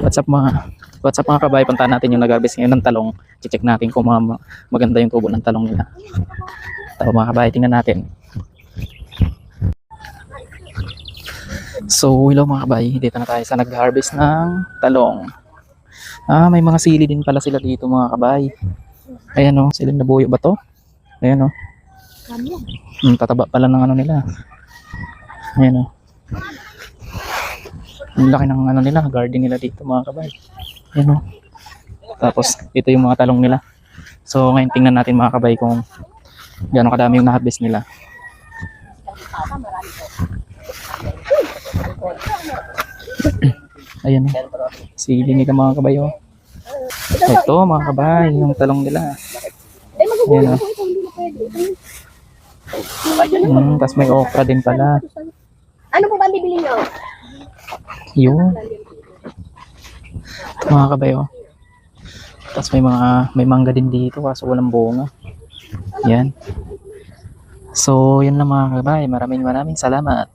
What's up mga kabay, puntahan natin yung nag-harvest ngayon ng talong. Check natin kung maganda yung tubo ng talong nila. Ito mga kabay, tingnan natin. So hello mga kabay, dito na tayo sa nag-harvest ng talong. May mga sili din pala sila dito mga kabay. Ayan o, siling na buyo ba to? Ayan o. Tataba pala ng ano nila. Ayan o. Ang laki ng ano nila, garden nila dito mga kabay. Ayan o. Tapos ito yung mga talong nila. So ngayon tingnan natin mga kabay kung gaano kadami yung na-harvest nila. Ayan o. Sili nila mga kabay o. Ito mga kabay, yung talong nila. Ayan o. Tapos may okra din pala. Ano po ba bibili nyo? Yun. Ito mga kabay o. Tapos may mangga din dito kaso walang bunga. Yan. So yun lang mga kabay. Maraming salamat.